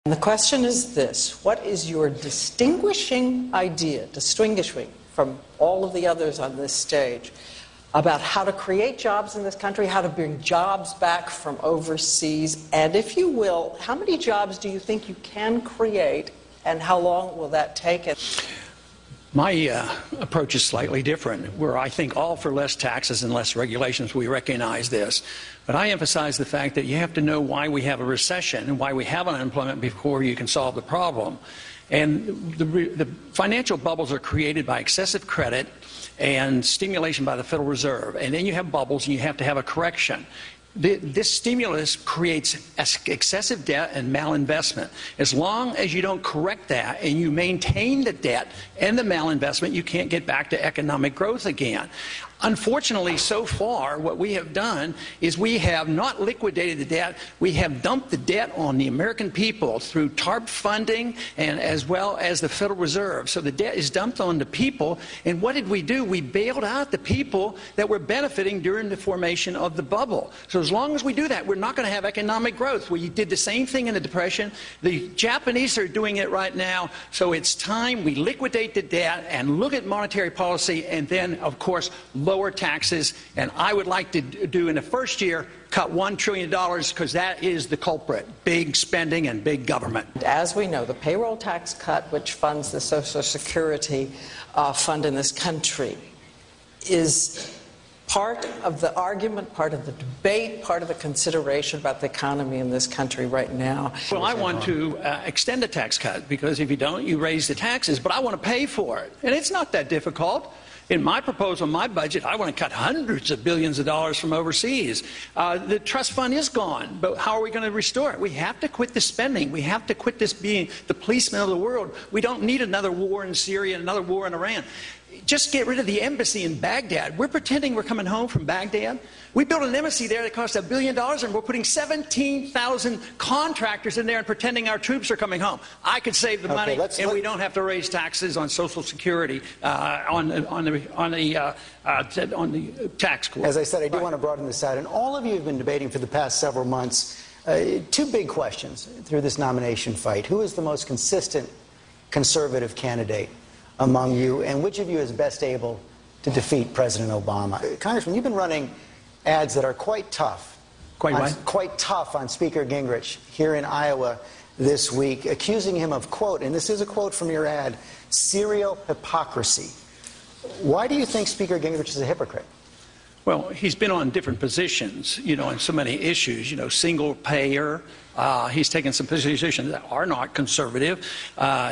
And the question is this: what is your distinguishing from all of the others on this stage, about how to create jobs in this country, how to bring jobs back from overseas, and if you will, how many jobs do you think you can create, and how long will that take? My approach is slightly different, where I think all for less taxes and less regulations. We recognize this. But I emphasize the fact that you have to know why we have a recession and why we have unemployment before you can solve the problem. And the financial bubbles are created by excessive credit and stimulation by the Federal Reserve. And then you have bubbles and you have to have a correction. This stimulus creates excessive debt and malinvestment. As long as you don't correct that and you maintain the debt and the malinvestment, you can't get back to economic growth again. Unfortunately, so far, what we have done is we have not liquidated the debt. We have dumped the debt on the American people through TARP funding and as well as the Federal Reserve. So the debt is dumped on the people. And what did we do? We bailed out the people that were benefiting during the formation of the bubble. So as long as we do that, we're not going to have economic growth. We did the same thing in the Depression. The Japanese are doing it right now. So it's time we liquidate the debt and look at monetary policy and then, of course, lower taxes. And I would like to do in the first year, cut $1 trillion, because that is the culprit: big spending and big government. As we know, the payroll tax cut, which funds the Social Security fund in this country, is part of the argument, part of the debate, part of the consideration about the economy in this country right now. Well, I want to extend the tax cut, because if you don't, you raise the taxes, but I want to pay for it. And it's not that difficult. In my proposal, my budget, I want to cut hundreds of billions of dollars from overseas. The trust fund is gone, but how are we going to restore it? We have to quit the spending. We have to quit this being the policeman of the world. We don't need another war in Syria, another war in Iran. Just get rid of the embassy in Baghdad. We're pretending we're coming home from Baghdad. We built an embassy there that cost $1 billion, and we're putting 17,000 contractors in there and pretending our troops are coming home. I could save the money, and we don't have to raise taxes on Social Security on the tax court. As I said, I do want to broaden this out, and all of you have been debating for the past several months two big questions through this nomination fight. Who is the most consistent conservative candidate among you, and which of you is best able to defeat President Obama? Congressman, you've been running ads that are quite tough. Quite tough on Speaker Gingrich here in Iowa this week, accusing him of, quote, and this is a quote from your ad, serial hypocrisy. Why do you think Speaker Gingrich is a hypocrite? Well, he's been on different positions, on so many issues, single payer. He's taken some positions that are not conservative.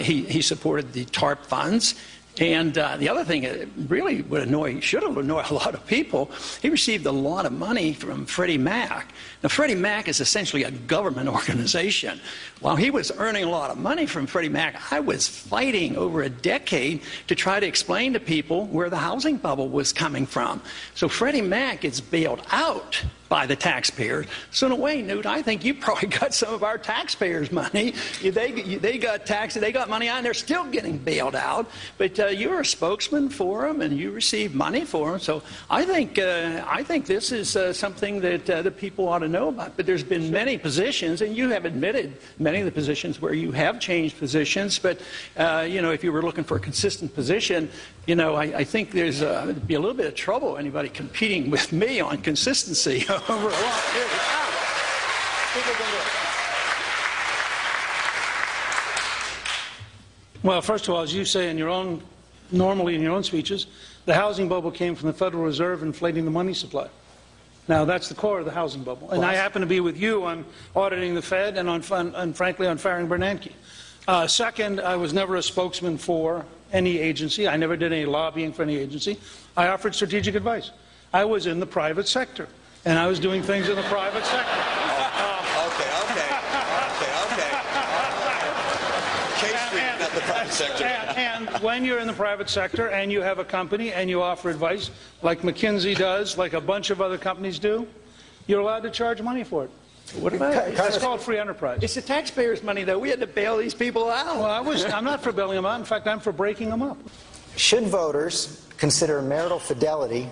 He supported the TARP funds. And the other thing that really should have annoyed a lot of people, he received a lot of money from Freddie Mac. Now, Freddie Mac is essentially a government organization. While he was earning a lot of money from Freddie Mac, I was fighting over a decade to try to explain to people where the housing bubble was coming from. So Freddie Mac gets bailed out by the taxpayers. So in a way, Newt, I think you probably got some of our taxpayers' money. They got money out, and they're still getting bailed out. But you're a spokesman for them, and you receive money for them. So I think this is something that the people ought to know about. But there's been many positions, and you have admitted many of the positions where you have changed positions. But if you were looking for a consistent position, I think there'd be a little bit of trouble anybody competing with me on consistency over a long period of time. Well, first of all, as you say normally in your own speeches, the housing bubble came from the Federal Reserve inflating the money supply. Now, that's the core of the housing bubble. And I happen to be with you on auditing the Fed and frankly, on firing Bernanke. Second, I was never a spokesman for any agency. I never did any lobbying for any agency. I offered strategic advice. I was in the private sector, and I was doing things in the private sector. Not the private sector. And when you're in the private sector and you have a company and you offer advice, like McKinsey does, like a bunch of other companies do, you're allowed to charge money for it. What about it? It's called free enterprise. It's the taxpayers' money, though. We had to bail these people out. Well, I'm not for bailing them out. In fact, I'm for breaking them up. Should voters consider marital fidelity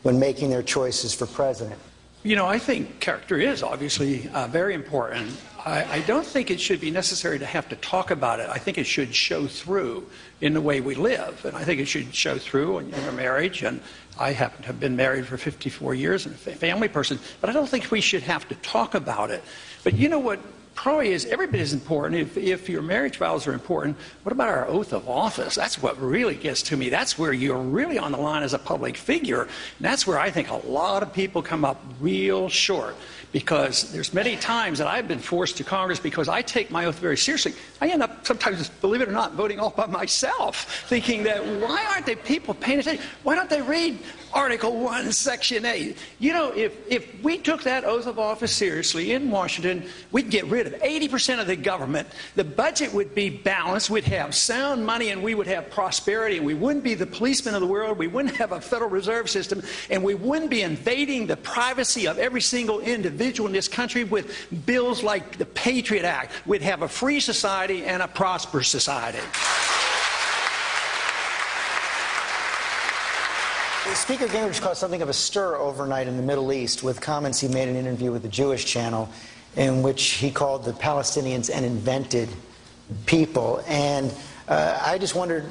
when making their choices for president? You know, I think character is obviously very important. I don't think it should be necessary to have to talk about it. I think it should show through in the way we live. And I think it should show through in our marriage. And I happen to have been married for 54 years and a family person. But I don't think we should have to talk about it. But you know what? Probably is every bit as important. If your marriage vows are important, what about our oath of office? That's what really gets to me. That's where you're really on the line as a public figure. And that's where I think a lot of people come up real short, because there's many times that I've been forced to Congress because I take my oath very seriously. I end up sometimes, believe it or not, voting all by myself, thinking that why aren't they people paying attention? Why don't they read Article 1, Section 8? You know, if we took that oath of office seriously in Washington, we'd get rid of 80% of the government. The budget would be balanced. We'd have sound money, and we would have prosperity, and we wouldn't be the policemen of the world. We wouldn't have a Federal Reserve System, and we wouldn't be invading the privacy of every single individual in this country with bills like the Patriot Act. We'd have a free society and a prosperous society. Speaker Gingrich caused something of a stir overnight in the Middle East with comments he made in an interview with the Jewish channel in which he called the Palestinians an invented people. And I just wondered,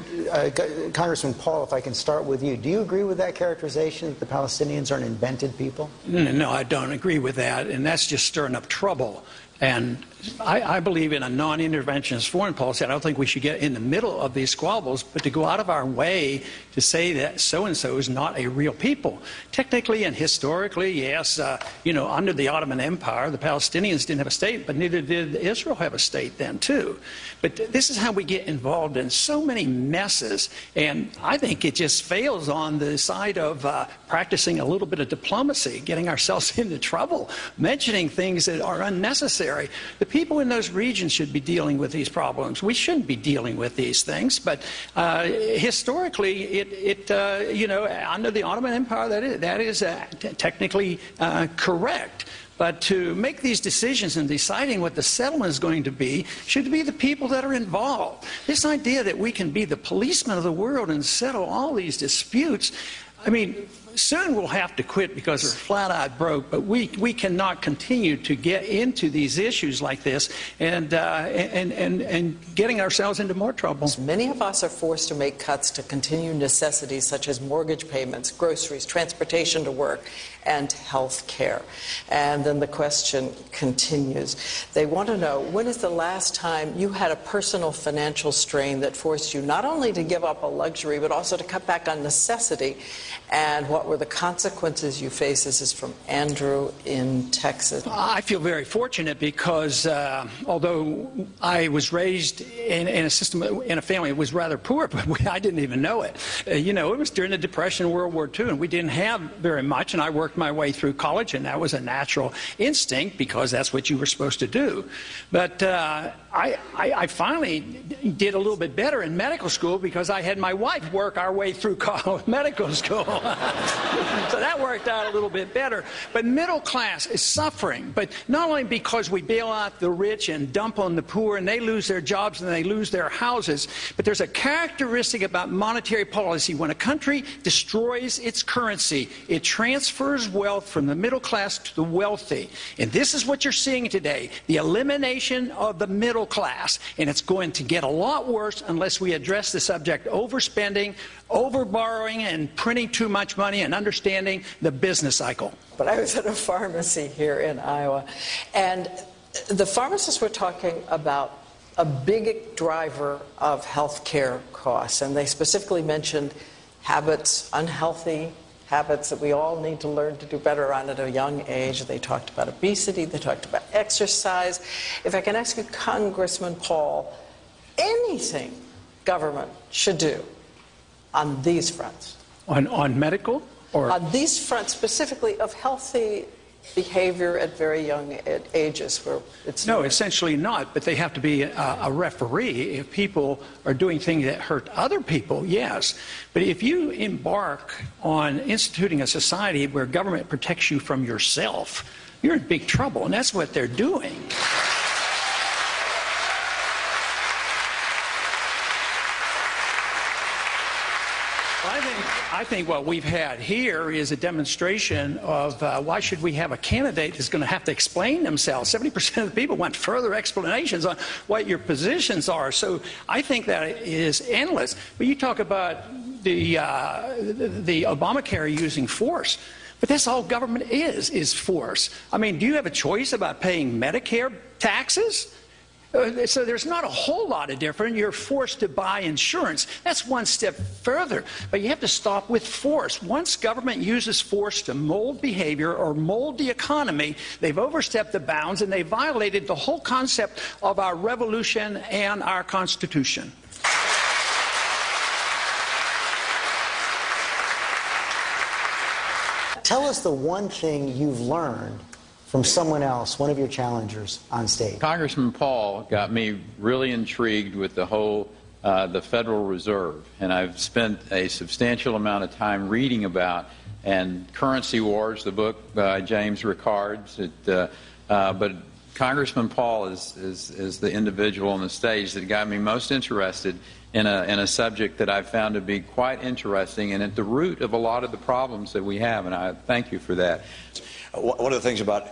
Congressman Paul, if I can start with you. Do you agree with that characterization, that the Palestinians are an invented people? No, I don't agree with that, and that's just stirring up trouble. And I believe in a non-interventionist foreign policy. I don't think we should get in the middle of these squabbles, but to go out of our way to say that so-and-so is not a real people. Technically and historically, yes, you know, under the Ottoman Empire, the Palestinians didn't have a state, but neither did Israel have a state then, too. But this is how we get involved in so many messes, and I think it just fails on the side of practicing a little bit of diplomacy, getting ourselves into trouble, mentioning things that are unnecessary. The people in those regions should be dealing with these problems. We shouldn't be dealing with these things. But historically, you know, under the Ottoman Empire, that is technically correct. But to make these decisions and deciding what the settlement is going to be should be the people that are involved. This idea that we can be the policemen of the world and settle all these disputes, I mean, soon we'll have to quit because we're flat out broke, but we cannot continue to get into these issues like this and getting ourselves into more trouble. Many of us are forced to make cuts to continue necessities such as mortgage payments, groceries, transportation to work, and health care. And then the question continues. They want to know, when is the last time you had a personal financial strain that forced you not only to give up a luxury, but also to cut back on necessity? And what were the consequences you faced? This is from Andrew in Texas. I feel very fortunate because although I was raised in a family that was rather poor, but I didn't even know it. You know, it was during the Depression and World War II, and we didn't have very much, and I worked my way through college, and that was a natural instinct because that's what you were supposed to do. But I finally did a little bit better in medical school because I had my wife work our way through medical school. So that worked out a little bit better. But middle class is suffering, but not only because we bail out the rich and dump on the poor and they lose their jobs and they lose their houses, but there's a characteristic about monetary policy. When a country destroys its currency, it transfers wealth from the middle class to the wealthy. And this is what you're seeing today, the elimination of the middle class. And it's going to get a lot worse unless we address the subject overspending, overborrowing, and printing too much money, and understanding the business cycle. But I was at a pharmacy here in Iowa, and the pharmacists were talking about a big driver of health care costs, and they specifically mentioned habits, unhealthy habits that we all need to learn to do better on at a young age. They talked about obesity, they talked about exercise. If I can ask you, Congressman Paul, anything government should do on these fronts? On medical? Or on these fronts specifically of healthy behavior at very young ages where it's no, essentially not, but they have to be a referee. If people are doing things that hurt other people, yes. But if you embark on instituting a society where government protects you from yourself, you're in big trouble, and that's what they're doing. I think what we've had here is a demonstration of why should we have a candidate who's going to have to explain themselves. 70% of the people want further explanations on what your positions are. So I think that is endless. But you talk about the Obamacare using force. But that's all government is force. I mean, do you have a choice about paying Medicare taxes? So there's not a whole lot of difference. You're forced to buy insurance. That's one step further. But you have to stop with force. Once government uses force to mold behavior or mold the economy, they've overstepped the bounds and they violated the whole concept of our revolution and our Constitution. Tell us the one thing you've learned from someone else, one of your challengers on stage. Congressman Paul got me really intrigued with the whole the Federal Reserve, and I've spent a substantial amount of time reading about and Currency Wars, the book by James Rickards. But Congressman Paul is the individual on the stage that got me most interested in a subject that I found to be quite interesting and at the root of a lot of the problems that we have, and I thank you for that. One of the things about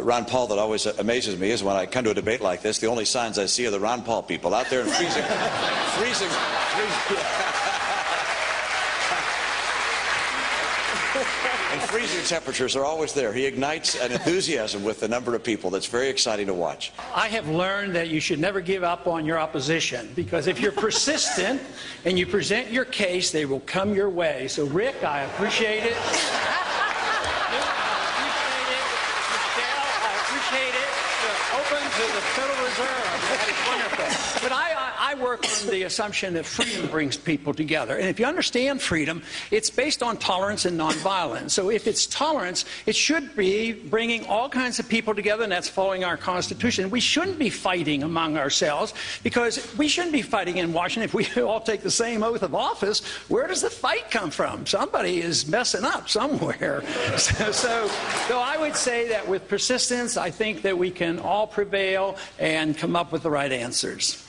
Ron Paul that always amazes me is when I come to a debate like this, the only signs I see are the Ron Paul people out there in freezing temperatures are always there. He ignites an enthusiasm with a number of people that's very exciting to watch. I have learned that you should never give up on your opposition, because if you're persistent and you present your case, they will come your way. So, Rick, I appreciate it. Open to the Federal Reserve. That is wonderful. But I work on the assumption that freedom brings people together. And if you understand freedom, it's based on tolerance and nonviolence. So if it's tolerance, it should be bringing all kinds of people together, and that's following our Constitution. We shouldn't be fighting among ourselves, because we shouldn't be fighting in Washington if we all take the same oath of office. Where does the fight come from? Somebody is messing up somewhere. So I would say that with persistence, I think that we can all prevail and come up with the right answers.